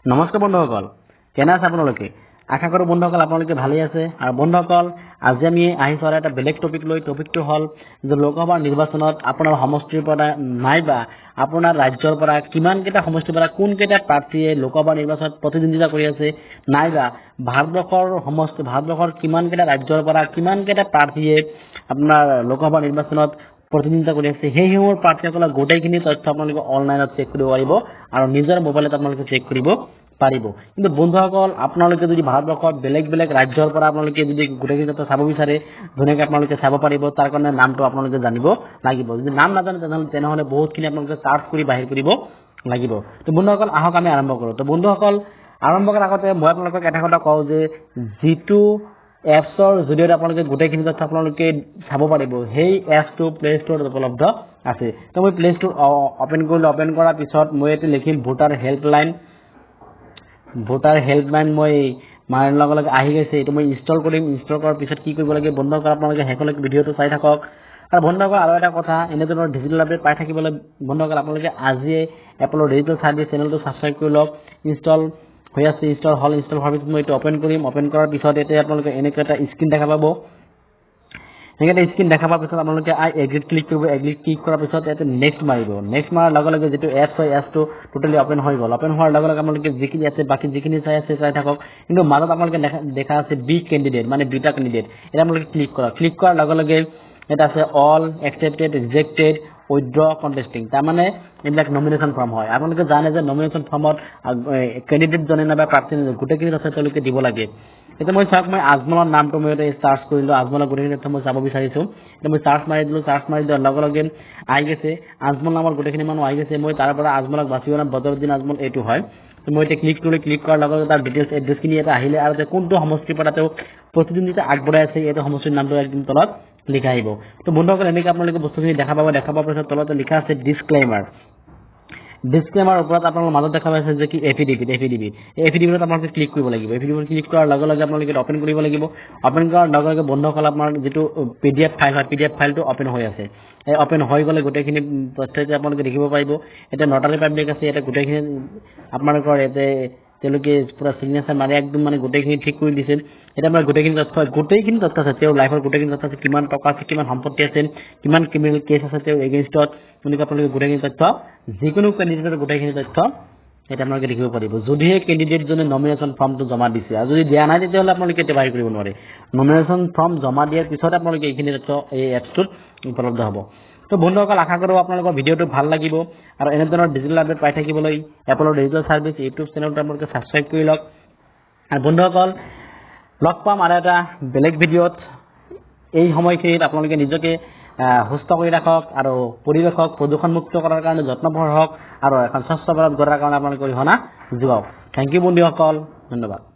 নমস্কাৰ বন্ধুসকল, কেনে আছে আপোনালোকে? আশা কৰোঁ বন্ধুসকল আপোনালোকে ভালেই আছে। আৰু বন্ধুসকল, আজি আমি আহিছোঁ আৰু এটা বেলেগ টপিক লৈ। টপিকটো হ'ল যে লোকসভাৰ নিৰ্বাচনত আপোনাৰ সমষ্টিৰ পৰা নাইবা আপোনাৰ ৰাজ্যৰ পৰা কিমানকেইটা সমষ্টিৰ পৰা কোনকেইটা প্ৰাৰ্থীয়ে লোকসভা নিৰ্বাচনত প্ৰতিদ্বন্দ্বিতা কৰি আছে, নাইবা ভাৰতবৰ্ষৰ কিমানকেইটা ৰাজ্যৰ পৰা কিমানকেইটা প্ৰাৰ্থীয়ে আপোনাৰ লোকসভা নিৰ্বাচনত প্ৰতিদ্বন্দ্বিতা কৰি আছে, সেইসমূহৰ প্ৰাৰ্থীসকলৰ গোটেইখিনি তথ্য আপোনালোকে অনলাইনত চেক কৰিব পাৰিব আৰু নিজৰ মোবাইলত আপোনালোকে চেক কৰিব পাৰিব। কিন্তু বন্ধুসকল, আপোনালোকে যদি ভাৰতবৰ্ষৰ বেলেগ বেলেগ ৰাজ্যৰ পৰা আপোনালোকে যদি গোটেইখিনি তথ্য চাব বিচাৰে, ধুনীয়াকৈ আপোনালোকে চাব পাৰিব। তাৰ কাৰণে নামটো আপোনালোকে জানিব লাগিব। যদি নাম নাজানে তেনেহ'লে বহুতখিনি আপোনালোকে চাৰ্চ কৰি বাহিৰ কৰিব লাগিব। তো বন্ধুসকল, আহক আমি আৰম্ভ কৰোঁ। তো বন্ধুসকল, আৰম্ভ কৰাৰ আগতে মই আপোনালোকক এটা কথা কওঁ যে যিটো এপছৰ জৰিয়তে আপোনালোকে গোটেইখিনি তথ্য আপোনালোকে চাব পাৰিব, সেই এপছটো প্লে ষ্ট'ৰত উপলব্ধ আছে। তো মই প্লে ষ্ট'ৰ অ'পেন কৰিলোঁ। অ'পেন কৰাৰ পিছত মই ইয়াতে লিখিম ভোটাৰ হেল্পলাইন মই মাৰাৰ লগে লগে আহি গৈছে। এইটো মই ইনষ্টল কৰিম। ইনষ্টল কৰাৰ পিছত কি কৰিব লাগে বন্ধুসকল, আপোনালোকে শেষলৈকে ভিডিঅ'টো চাই থাকক। আৰু বন্ধুসকল, আৰু এটা কথা, এনেধৰণৰ ডিজিটেল আপডেট পাই থাকিবলৈ বন্ধুসকল আপোনালোকে আজিয়ে এপলৰ ডিজিটেল চাৰ্ভিচ চেনেলটো ছাবস্ক্ৰাইব কৰি লওক। ইনষ্টল হৈ আছে, ইনষ্টল হোৱাৰ পিছত মই এইটো অ'পেন কৰিম। অ'পেন কৰাৰ পিছত ইয়াতে আপোনালোকে এনেকৈ এটা স্ক্ৰীন দেখা পাব। এনেকৈ স্ক্ৰীন দেখা পোৱাৰ পিছত আপোনালোকে এগ্ৰিত ক্লিক কৰিব। এগ্ৰিত ক্লিক কৰাৰ পিছত ইয়াতে নেক্সট মাৰিব। নেক্সট মাৰাৰ লগে লগে যিটো এপছ হয়, এপছটো টোটেলি অ'পেন হৈ গ'ল। অ'পেন হোৱাৰ লগে লগে আপোনালোকে যিখিনি আছে বাকী যিখিনি চাই আছে চাই থাকক। কিন্তু মাজত আপোনালোকে দেখা আছে বি কেণ্ডিডেট, মানে দুটা কেণ্ডিডেট। এটা আপোনালোকে ক্লিক কৰক। ক্লিক কৰাৰ লগে লগে এটা আছে অল, একচেপ্টেড, ৰিজেক্টেড, উইথড্ৰ, কণ্টেষ্টিং। তাৰমানে এইবিলাক নমিনেশ্যন ফৰ্ম হয়। আপোনালোকে জানে যে নমিনেশ্যন ফৰ্মত কেণ্ডিডেটজনে নাইবা প্ৰাৰ্থী গোটেইখিনি তথ্য তেওঁলোকে দিব লাগে। এতিয়া মই চাওক, মই আজমলৰ নামটো মই এতিয়া চাৰ্চ কৰিলোঁ। আজমলৰ গোটেইখিনি তথ্য মই চাব বিচাৰিছোঁ। এতিয়া মই চাৰ্চ মাৰি দিলোঁ। চাৰ্চ মাৰি দিয়াৰ লগে লগে আহি গৈছে আজমল নামৰ গোটেইখিনি মানুহ আহি গৈছে। মই তাৰ পৰা আজমলক বাচিব নাম বদৰুদ্দিন আজমল এইটো হয়। মই এতিয়া ক্লিক কৰিলোঁ। ক্লিক কৰাৰ লগে লগে তাৰ ডিটেইলছ এড্ৰেছখিনি এটা আহিলে আৰু কোনটো সমষ্টিৰ পৰা তেওঁ প্ৰতিদ্বন্দ্বিতা আগবঢ়াই আছে এইটো সমষ্টিৰ নামটো একদম তলত লিখা আহিব। তো বন্ধুসকল, এনেকৈ আপোনালোকে বস্তুখিনি দেখা পাব। দেখা পোৱাৰ পিছত তলতে লিখা আছে ডিছক্লেইমাৰ ওপৰত আপোনালোকৰ মাজত দেখা পাইছে যে কি এফিডেভিট। এফিডেভিটত আপোনালোকে ক্লিক কৰিব লাগিব। এফিডেভিট ক্লিক কৰাৰ লগে লগে আপোনালোকে অ'পেন কৰিব লাগিব। অ'পেন কৰাৰ লগে লগে বন্ধুসকল, আপোনাৰ যিটো PDF ফাইল হয়, PDF ফাইলটো অ'পেন হৈ আছে। এই অ'পেন হৈ গ'লে গোটেইখিনি তথ্য আপোনালোকে দেখিব পাৰিব। এতিয়া নটাৰী পাব্লিক আছে। ইয়াতে গোটেইখিনি আপোনালোকৰ ইয়াতে তেওঁলোকে পূৰা চিগনেচাৰ মাৰি একদম মানে গোটেইখিনি ঠিক কৰি দিছিল। এতিয়া আপোনাৰ গোটেইখিনি তথ্য আছে। তেওঁৰ লাইফৰ গোটেইখিনি তথ্য আছে, কিমান টকা আছে, কিমান সম্পত্তি আছে, কিমান ক্ৰিমিনেল কেছ আছে তেওঁৰ এগেইনষ্টত, তেনেকৈ আপোনালোকে গোটেইখিনি তথ্য, যিকোনো কেণ্ডিডেটৰ গোটেইখিনি তথ্য এতিয়া আপোনালোকে দেখিব পাৰিব। যদিহে কেণ্ডিডেটজনে নমিনেশ্যন ফৰ্মটো জমা দিছে, আৰু যদি দিয়া নাই তেতিয়াহ'লে আপোনালোকে এতিয়া বাহিৰ কৰিব নোৱাৰে। নমিনেশ্যন ফৰ্ম জমা দিয়াৰ পিছত আপোনালোকে এইখিনি তথ্য এই এপছটোত উপলব্ধ হ'ব। তো বন্ধুসকল, আশা কৰোঁ আপোনালোকৰ ভিডিঅ'টো ভাল লাগিব। আৰু এনেধৰণৰ ডিজিটেল আপডেট পাই থাকিবলৈ এপলৰ ডিজিটেল চাৰ্ভিচ ইউটিউব চেনেলটো আপোনালোকে ছাবস্ক্ৰাইব কৰি লওক। আৰু বন্ধুসকল, লগ পাম আৰু এটা বেলেগ ভিডিঅ'ত। এই সময়খিনিত আপোনালোকে নিজকে সুস্থ কৰি ৰাখক আৰু পৰিৱেশক প্ৰদূষণমুক্ত কৰাৰ কাৰণে যত্নপৰ হওক আৰু এখন স্বচ্ছ ভাৰত গঢ়াৰ কাৰণে আপোনালোকে অৰিহণা যোগাওক। থেংক ইউ বন্ধুসকল, ধন্যবাদ।